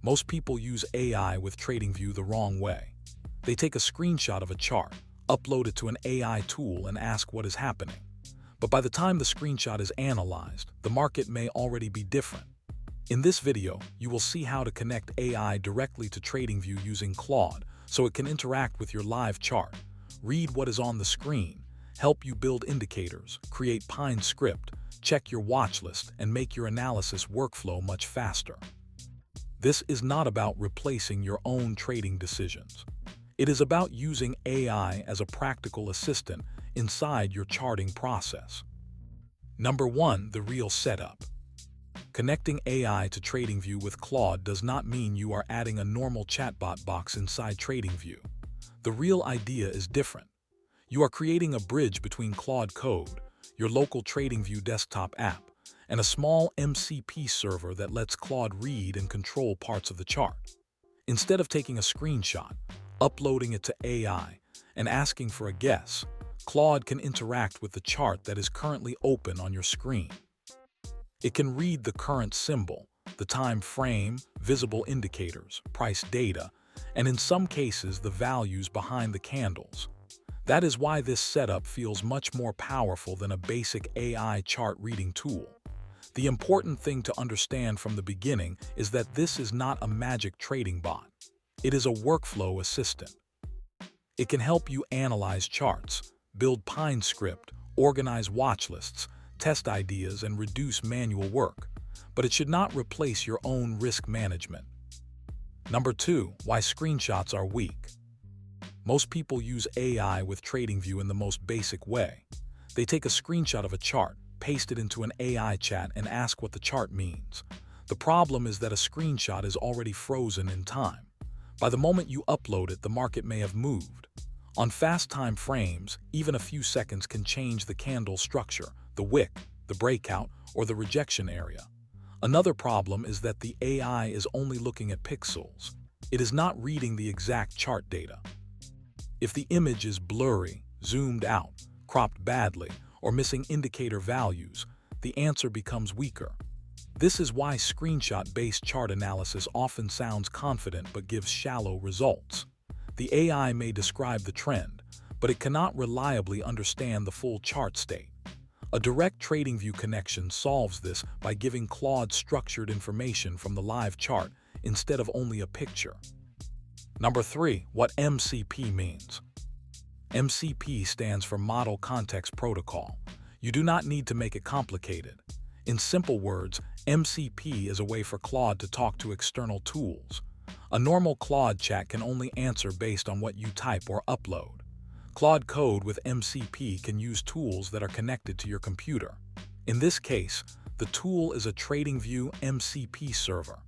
Most people use AI with TradingView the wrong way. They take a screenshot of a chart, upload it to an AI tool, and ask what is happening. But by the time the screenshot is analyzed, the market may already be different. In this video, you will see how to connect AI directly to TradingView using Claude so it can interact with your live chart, read what is on the screen, help you build indicators, create Pine script, check your watch list, and make your analysis workflow much faster. This is not about replacing your own trading decisions. It is about using AI as a practical assistant inside your charting process. Number 1. The real setup. Connecting AI to TradingView with Claude does not mean you are adding a normal chatbot box inside TradingView. The real idea is different. You are creating a bridge between Claude Code, your local TradingView desktop app, and a small MCP server that lets Claude read and control parts of the chart. Instead of taking a screenshot, uploading it to AI, and asking for a guess, Claude can interact with the chart that is currently open on your screen. It can read the current symbol, the time frame, visible indicators, price data, and in some cases the values behind the candles. That is why this setup feels much more powerful than a basic AI chart reading tool. The important thing to understand from the beginning is that this is not a magic trading bot. It is a workflow assistant. It can help you analyze charts, build Pine script, organize watch lists, test ideas, and reduce manual work, but it should not replace your own risk management. Number 2. Why screenshots are weak. Most people use AI with TradingView in the most basic way. They take a screenshot of a chart, paste it into an AI chat, and ask what the chart means. The problem is that a screenshot is already frozen in time. By the moment you upload it, the market may have moved. On fast time frames, even a few seconds can change the candle structure, the wick, the breakout, or the rejection area. Another problem is that the AI is only looking at pixels. It is not reading the exact chart data. If the image is blurry, zoomed out, cropped badly, or missing indicator values, the answer becomes weaker. This is why screenshot-based chart analysis often sounds confident but gives shallow results. The AI may describe the trend, but it cannot reliably understand the full chart state. A direct TradingView connection solves this by giving Claude structured information from the live chart instead of only a picture. Number 3. What MCP means. MCP stands for Model Context Protocol. You do not need to make it complicated. In simple words, MCP is a way for Claude to talk to external tools. A normal Claude chat can only answer based on what you type or upload. Claude Code with MCP can use tools that are connected to your computer. In this case, the tool is a TradingView MCP server.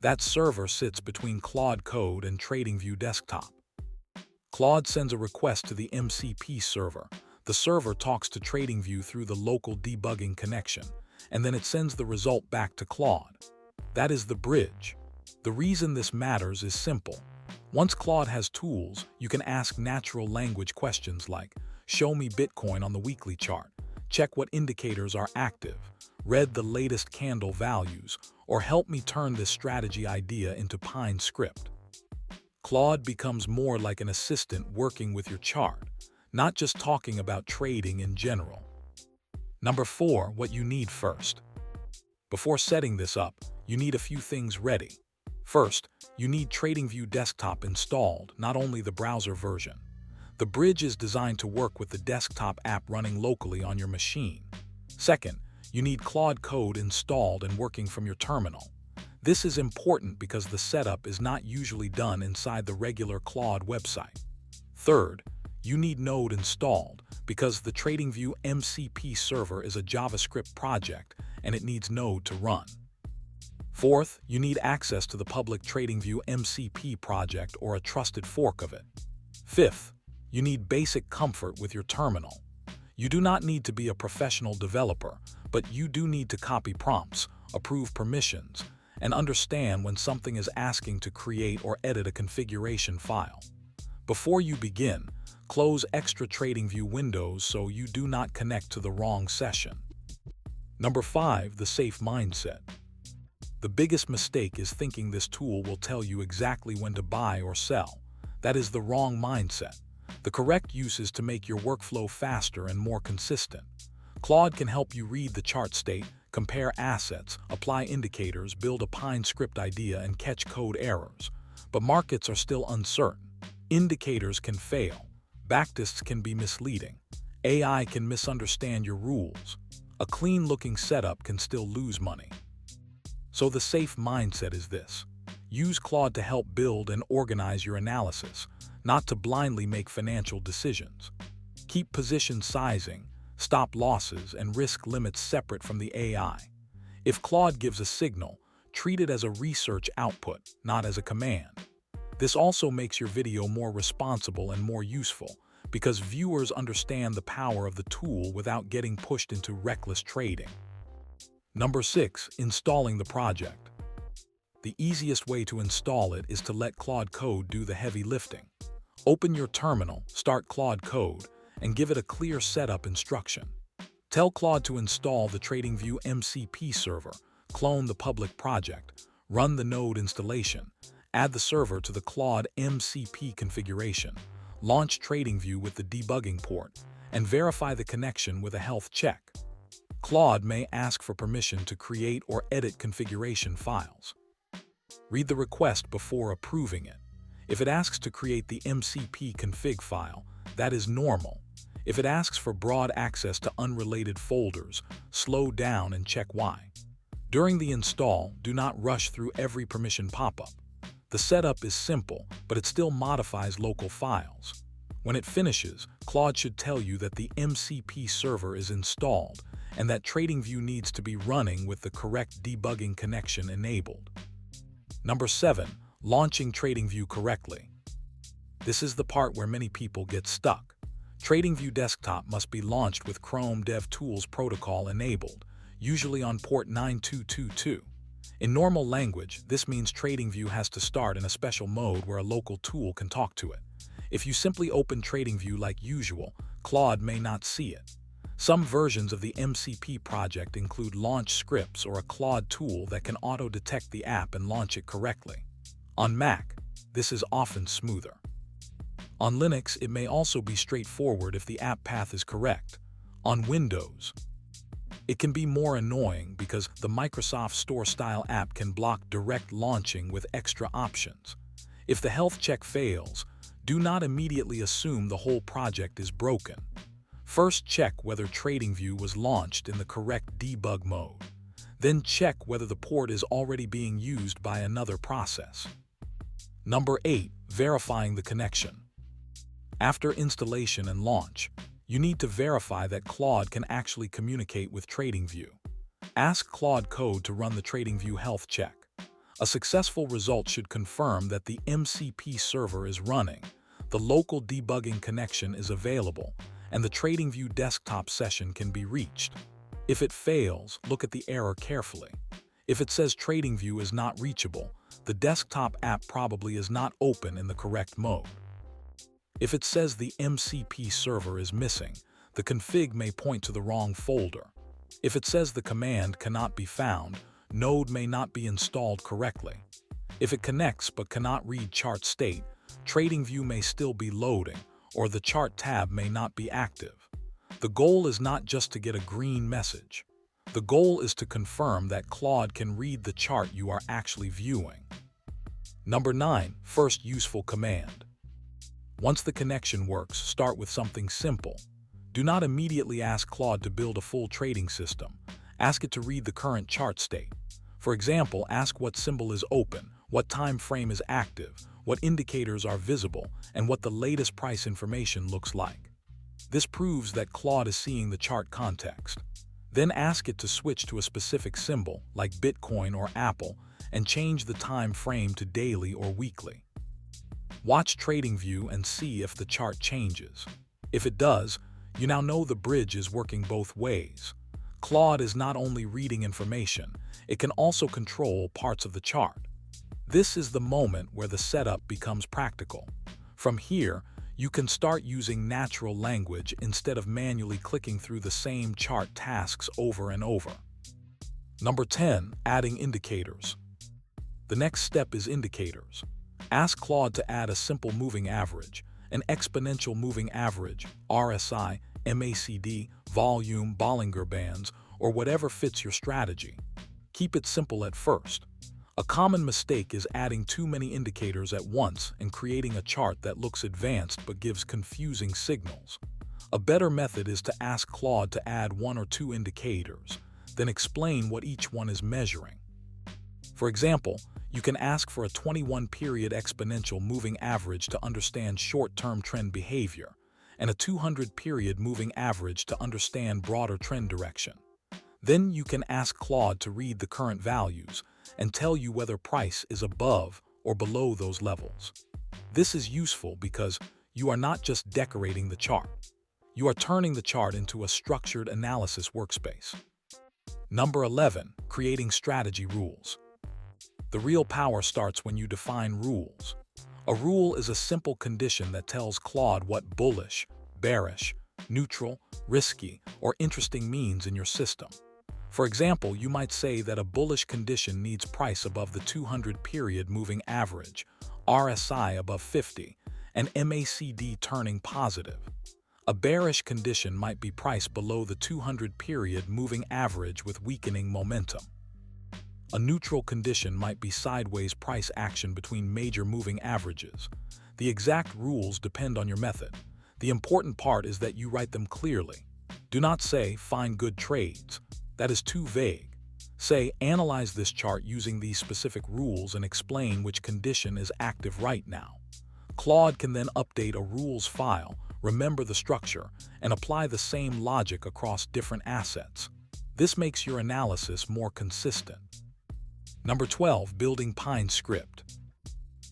That server sits between Claude Code and TradingView Desktop. Claude sends a request to the MCP server. The server talks to TradingView through the local debugging connection, and then it sends the result back to Claude. That is the bridge. The reason this matters is simple. Once Claude has tools, you can ask natural language questions like, show me Bitcoin on the weekly chart, check what indicators are active, read the latest candle values, or help me turn this strategy idea into Pine script. Claude becomes more like an assistant working with your chart, not just talking about trading in general. Number 4. What you need first. Before setting this up, you need a few things ready. First, you need TradingView Desktop installed, not only the browser version. The bridge is designed to work with the desktop app running locally on your machine. Second, you need Claude Code installed and working from your terminal. This is important because the setup is not usually done inside the regular Claude website. Third, you need Node installed because the TradingView MCP server is a JavaScript project and it needs Node to run. Fourth, you need access to the public TradingView MCP project or a trusted fork of it. Fifth, you need basic comfort with your terminal. You do not need to be a professional developer, but you do need to copy prompts, approve permissions, and understand when something is asking to create or edit a configuration file. Before you begin, close extra TradingView windows so you do not connect to the wrong session. Number 5. The safe mindset. The biggest mistake is thinking this tool will tell you exactly when to buy or sell. That is the wrong mindset. The correct use is to make your workflow faster and more consistent. Claude can help you read the chart state, compare assets, apply indicators, build a Pine script idea, and catch code errors. But markets are still uncertain. Indicators can fail. Backtests can be misleading. AI can misunderstand your rules. A clean-looking setup can still lose money. So the safe mindset is this. Use Claude to help build and organize your analysis, not to blindly make financial decisions. Keep position sizing, stop losses, and risk limits separate from the AI. If Claude gives a signal, treat it as a research output, not as a command. This also makes your video more responsible and more useful, because viewers understand the power of the tool without getting pushed into reckless trading. Number 6. Installing the project. The easiest way to install it is to let Claude Code do the heavy lifting. Open your terminal, start Claude Code, and give it a clear setup instruction. Tell Claude to install the TradingView MCP server, clone the public project, run the node installation, add the server to the Claude MCP configuration, launch TradingView with the debugging port, and verify the connection with a health check. Claude may ask for permission to create or edit configuration files. Read the request before approving it. If it asks to create the MCP config file, that is normal. If it asks for broad access to unrelated folders, slow down and check why. During the install, do not rush through every permission pop-up. The setup is simple, but it still modifies local files. When it finishes, Claude should tell you that the MCP server is installed and that TradingView needs to be running with the correct debugging connection enabled. Number 7. Launching TradingView correctly. This is the part where many people get stuck. TradingView Desktop must be launched with Chrome DevTools protocol enabled, usually on port 9222. In normal language, this means TradingView has to start in a special mode where a local tool can talk to it. If you simply open TradingView like usual, Claude may not see it. Some versions of the MCP project include launch scripts or a Claude tool that can auto-detect the app and launch it correctly. On Mac, this is often smoother. On Linux, it may also be straightforward if the app path is correct. On Windows, it can be more annoying because the Microsoft Store-style app can block direct launching with extra options. If the health check fails, do not immediately assume the whole project is broken. First, check whether TradingView was launched in the correct debug mode. Then check whether the port is already being used by another process. Number 8. Verifying the connection. After installation and launch, you need to verify that Claude can actually communicate with TradingView. Ask Claude Code to run the TradingView health check. A successful result should confirm that the MCP server is running, the local debugging connection is available, and the TradingView desktop session can be reached. If it fails, look at the error carefully. If it says TradingView is not reachable, the desktop app probably is not open in the correct mode. If it says the MCP server is missing, the config may point to the wrong folder. If it says the command cannot be found, node may not be installed correctly. If it connects but cannot read chart state, TradingView may still be loading, or the chart tab may not be active. The goal is not just to get a green message. The goal is to confirm that Claude can read the chart you are actually viewing. Number 9. First useful command. Once the connection works, start with something simple. Do not immediately ask Claude to build a full trading system. Ask it to read the current chart state. For example, ask what symbol is open, what time frame is active, what indicators are visible, and what the latest price information looks like. This proves that Claude is seeing the chart context. Then ask it to switch to a specific symbol, like Bitcoin or Apple, and change the time frame to daily or weekly. Watch TradingView and see if the chart changes. If it does, you now know the bridge is working both ways. Claude is not only reading information, it can also control parts of the chart. This is the moment where the setup becomes practical. From here, you can start using natural language instead of manually clicking through the same chart tasks over and over. Number 10, adding indicators. The next step is indicators. Ask Claude to add a simple moving average, an exponential moving average, RSI, MACD, volume, Bollinger Bands, or whatever fits your strategy. Keep it simple at first. A common mistake is adding too many indicators at once and creating a chart that looks advanced but gives confusing signals. A better method is to ask Claude to add one or two indicators, then explain what each one is measuring. For example, you can ask for a 21-period exponential moving average to understand short-term trend behavior, and a 200-period moving average to understand broader trend direction. Then you can ask Claude to read the current values and tell you whether price is above or below those levels. This is useful because you are not just decorating the chart. You are turning the chart into a structured analysis workspace. Number 11, creating strategy rules. The real power starts when you define rules. A rule is a simple condition that tells Claude what bullish, bearish, neutral, risky, or interesting means in your system. For example, you might say that a bullish condition needs price above the 200-period moving average, RSI above 50, and MACD turning positive. A bearish condition might be price below the 200-period moving average with weakening momentum. A neutral condition might be sideways price action between major moving averages. The exact rules depend on your method. The important part is that you write them clearly. Do not say, "find good trades." That is too vague. Say, "analyze this chart using these specific rules and explain which condition is active right now." Claude can then update a rules file, remember the structure, and apply the same logic across different assets. This makes your analysis more consistent. Number 12, building Pine Script.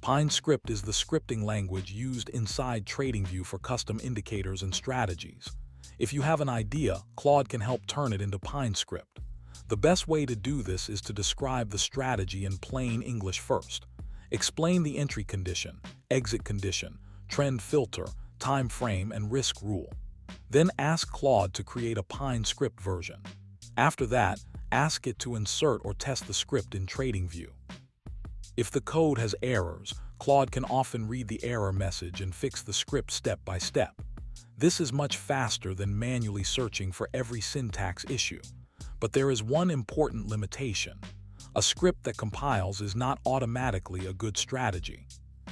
Pine Script is the scripting language used inside TradingView for custom indicators and strategies. If you have an idea, Claude can help turn it into Pine Script. The best way to do this is to describe the strategy in plain English first. Explain the entry condition, exit condition, trend filter, time frame, and risk rule. Then ask Claude to create a Pine Script version. After that, ask it to insert or test the script in TradingView. If the code has errors, Claude can often read the error message and fix the script step by step. This is much faster than manually searching for every syntax issue. But there is one important limitation. A script that compiles is not automatically a good strategy.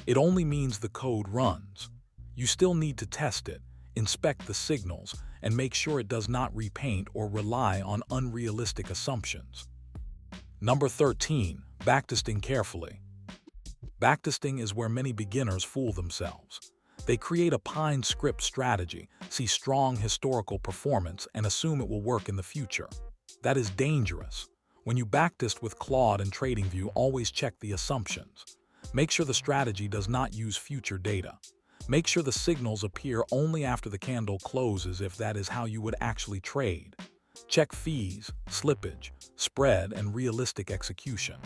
It only means the code runs. You still need to test it, inspect the signals, and make sure it does not repaint or rely on unrealistic assumptions. Number 13, backtesting carefully. Backtesting is where many beginners fool themselves. They create a Pine Script strategy, see strong historical performance, and assume it will work in the future. That is dangerous. When you backtest with Claude and TradingView, always check the assumptions. Make sure the strategy does not use future data. Make sure the signals appear only after the candle closes if that is how you would actually trade. Check fees, slippage, spread, and realistic execution.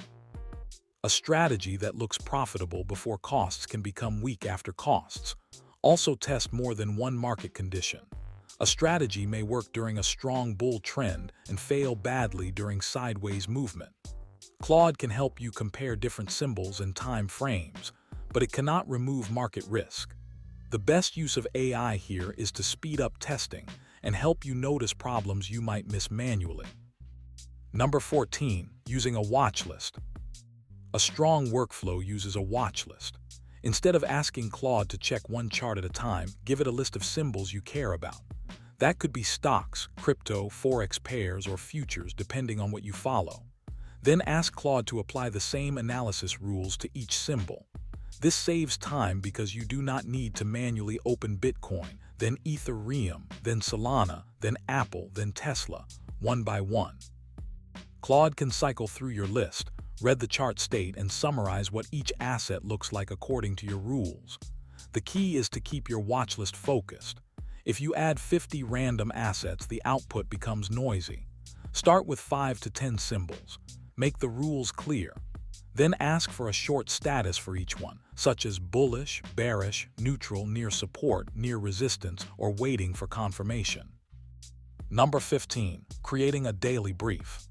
A strategy that looks profitable before costs can become weak after costs. Also test more than one market condition. A strategy may work during a strong bull trend and fail badly during sideways movement. Claude can help you compare different symbols and time frames, but it cannot remove market risk. The best use of AI here is to speed up testing and help you notice problems you might miss manually. Number 14, using a watch list. A strong workflow uses a watch list. Instead of asking Claude to check one chart at a time, give it a list of symbols you care about. That could be stocks, crypto, forex pairs, or futures, depending on what you follow. Then ask Claude to apply the same analysis rules to each symbol. This saves time because you do not need to manually open Bitcoin, then Ethereum, then Solana, then Apple, then Tesla, one by one. Claude can cycle through your list, read the chart state, and summarize what each asset looks like according to your rules. The key is to keep your watch list focused. If you add 50 random assets, the output becomes noisy. Start with 5 to 10 symbols. Make the rules clear. Then ask for a short status for each one, such as bullish, bearish, neutral, near support, near resistance, or waiting for confirmation. Number 15, creating a daily brief.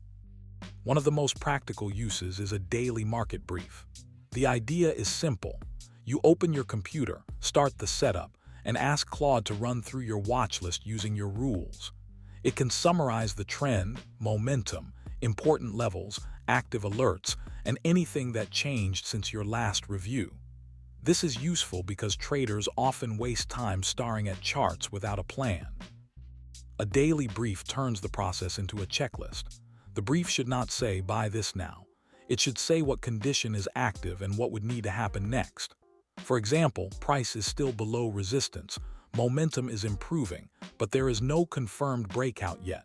One of the most practical uses is a daily market brief. The idea is simple. You open your computer, start the setup, and ask Claude to run through your watch list using your rules. It can summarize the trend, momentum, important levels, active alerts, and anything that changed since your last review. This is useful because traders often waste time staring at charts without a plan. A daily brief turns the process into a checklist. The brief should not say, "Buy this now." It should say what condition is active and what would need to happen next. For example, price is still below resistance, momentum is improving, but there is no confirmed breakout yet.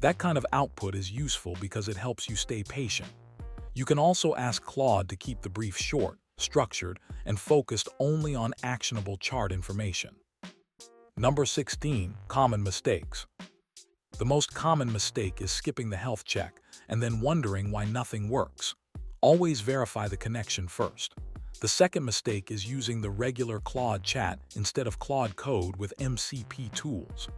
That kind of output is useful because it helps you stay patient. You can also ask Claude to keep the brief short, structured, and focused only on actionable chart information. Number 16. Common mistakes. The most common mistake is skipping the health check and then wondering why nothing works. Always verify the connection first. The second mistake is using the regular Claude chat instead of Claude Code with MCP tools.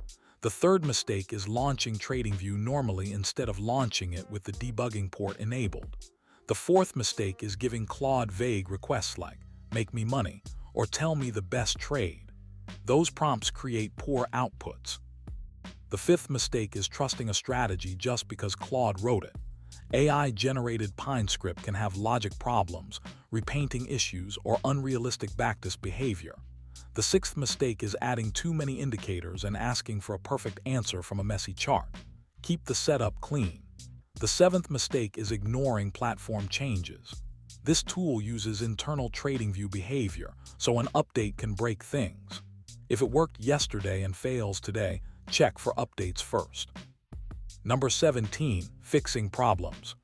The third mistake is launching TradingView normally instead of launching it with the debugging port enabled. The fourth mistake is giving Claude vague requests like, "Make me money," or "Tell me the best trade." Those prompts create poor outputs. The fifth mistake is trusting a strategy just because Claude wrote it. AI-generated Pine script can have logic problems, repainting issues, or unrealistic backtest behavior. The sixth mistake is adding too many indicators and asking for a perfect answer from a messy chart. Keep the setup clean. The seventh mistake is ignoring platform changes. This tool uses internal TradingView behavior, so an update can break things. If it worked yesterday and fails today, check for updates first. Number 17. Fixing problems.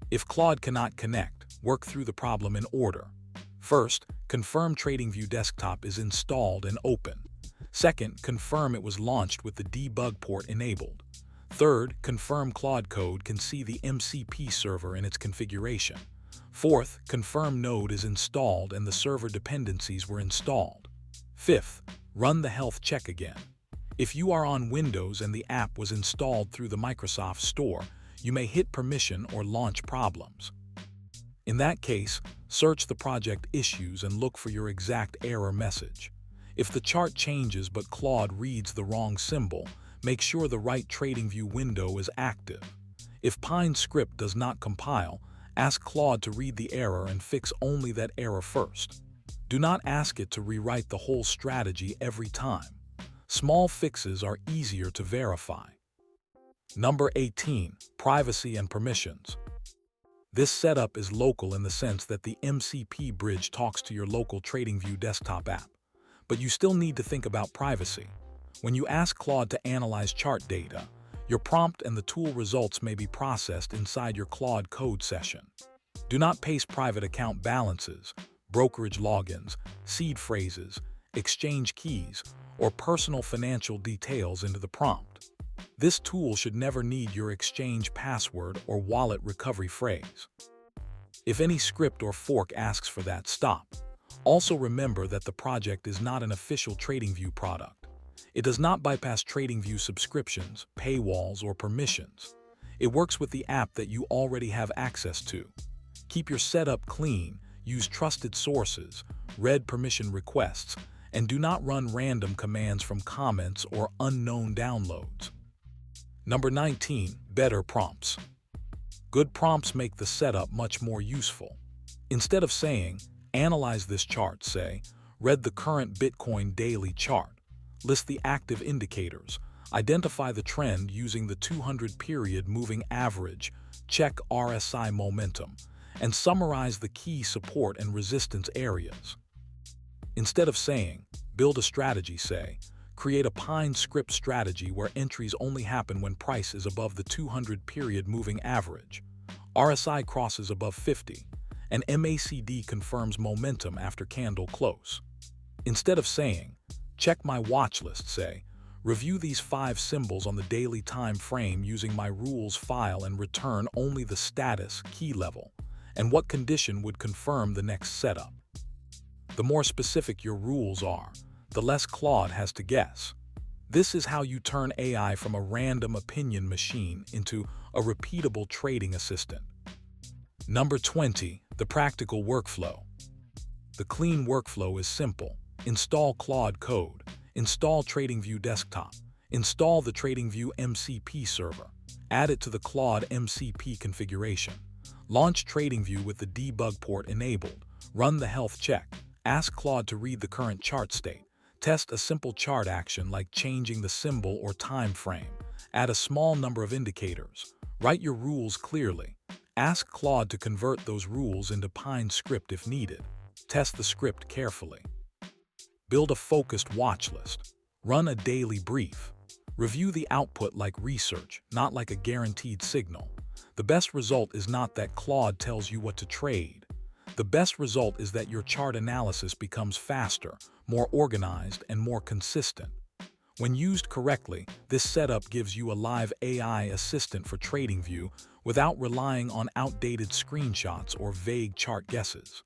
If Claude cannot connect, work through the problem in order. First, confirm TradingView Desktop is installed and open. Second, confirm it was launched with the debug port enabled. Third, confirm Claude Code can see the MCP server in its configuration. Fourth, confirm Node is installed and the server dependencies were installed. Fifth, run the health check again. If you are on Windows and the app was installed through the Microsoft Store, you may hit permission or launch problems. In that case, search the project issues and look for your exact error message. If the chart changes but Claude reads the wrong symbol, make sure the right TradingView window is active. If Pine script does not compile, ask Claude to read the error and fix only that error first. Do not ask it to rewrite the whole strategy every time. Small fixes are easier to verify. Number 18. Privacy and permissions. This setup is local in the sense that the MCP bridge talks to your local TradingView desktop app. But you still need to think about privacy. When you ask Claude to analyze chart data, your prompt and the tool results may be processed inside your Claude Code session. Do not paste private account balances, brokerage logins, seed phrases, exchange keys, or personal financial details into the prompt. This tool should never need your exchange password or wallet recovery phrase. If any script or fork asks for that, stop. Also remember that the project is not an official TradingView product. It does not bypass TradingView subscriptions, paywalls, or permissions. It works with the app that you already have access to. Keep your setup clean, use trusted sources, read permission requests, and do not run random commands from comments or unknown downloads. Number 19. Better prompts. Good prompts make the setup much more useful. Instead of saying, "Analyze this chart," say, "Read the current Bitcoin daily chart. List the active indicators. Identify the trend using the 200-period moving average. Check RSI momentum. And summarize the key support and resistance areas." Instead of saying, "Build a strategy," say, "Create a Pine script strategy where entries only happen when price is above the 200-period moving average, RSI crosses above 50, and MACD confirms momentum after candle close." Instead of saying, "Check my watch list," say, "Review these 5 symbols on the daily time frame using my rules file and return only the status, key level, and what condition would confirm the next setup." The more specific your rules are, the less Claude has to guess. This is how you turn AI from a random opinion machine into a repeatable trading assistant. Number 20. The practical workflow. The clean workflow is simple. Install Claude Code. Install TradingView Desktop. Install the TradingView MCP server. Add it to the Claude MCP configuration. Launch TradingView with the debug port enabled. Run the health check. Ask Claude to read the current chart state. Test a simple chart action like changing the symbol or time frame. Add a small number of indicators. Write your rules clearly. Ask Claude to convert those rules into Pine script if needed. Test the script carefully. Build a focused watch list. Run a daily brief. Review the output like research, not like a guaranteed signal. The best result is not that Claude tells you what to trade. The best result is that your chart analysis becomes faster, more organized, and more consistent. When used correctly, this setup gives you a live AI assistant for TradingView without relying on outdated screenshots or vague chart guesses.